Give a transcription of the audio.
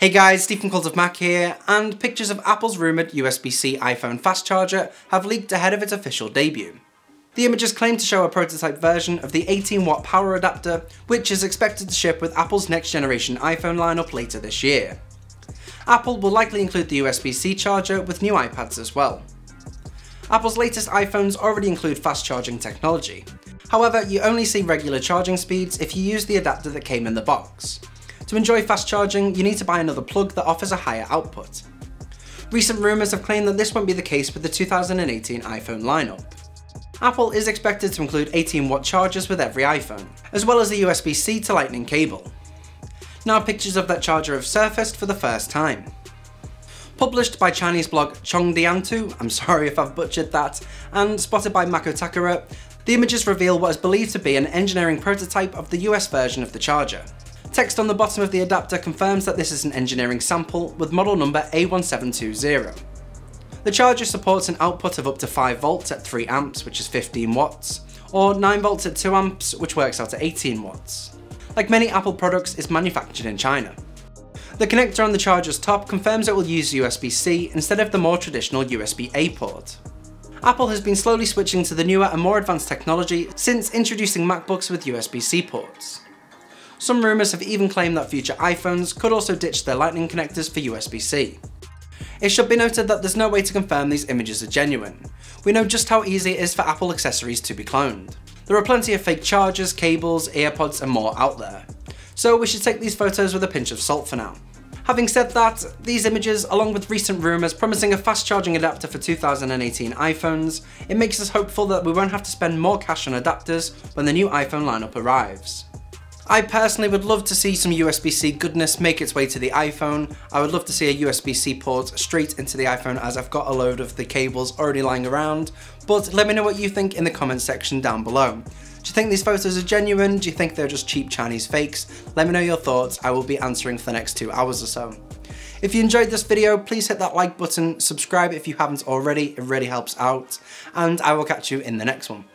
Hey guys, Stephen Cult of Mac here, and pictures of Apple's rumoured USB-C iPhone fast charger have leaked ahead of its official debut. The images claim to show a prototype version of the 18-watt power adapter, which is expected to ship with Apple's next generation iPhone lineup later this year. Apple will likely include the USB-C charger with new iPads as well. Apple's latest iPhones already include fast charging technology. However, you only see regular charging speeds if you use the adapter that came in the box. To enjoy fast charging, you need to buy another plug that offers a higher output. Recent rumours have claimed that this won't be the case with the 2018 iPhone lineup. Apple is expected to include 18-watt chargers with every iPhone, as well as a USB-C to Lightning cable. Now pictures of that charger have surfaced for the first time. Published by Chinese blog Chongdiantu, I'm sorry if I've butchered that, and spotted by Mako Takara, the images reveal what is believed to be an engineering prototype of the US version of the charger. Text on the bottom of the adapter confirms that this is an engineering sample with model number A1720. The charger supports an output of up to 5 volts at 3 amps, which is 15 watts, or 9 volts at 2 amps, which works out at 18 watts. Like many Apple products, it's manufactured in China. The connector on the charger's top confirms it will use USB-C instead of the more traditional USB-A port. Apple has been slowly switching to the newer and more advanced technology since introducing MacBooks with USB-C ports. Some rumours have even claimed that future iPhones could also ditch their Lightning connectors for USB-C. It should be noted that there's no way to confirm these images are genuine. We know just how easy it is for Apple accessories to be cloned. There are plenty of fake chargers, cables, earpods and more out there. So we should take these photos with a pinch of salt for now. Having said that, these images, along with recent rumours promising a fast charging adapter for 2018 iPhones, it makes us hopeful that we won't have to spend more cash on adapters when the new iPhone lineup arrives. I personally would love to see some USB-C goodness make its way to the iPhone. I would love to see a USB-C port straight into the iPhone, as I've got a load of the cables already lying around, but let me know what you think in the comments section down below. Do you think these photos are genuine? Do you think they're just cheap Chinese fakes? Let me know your thoughts, I will be answering for the next 2 hours or so. If you enjoyed this video, please hit that like button, subscribe if you haven't already, it really helps out, and I will catch you in the next one.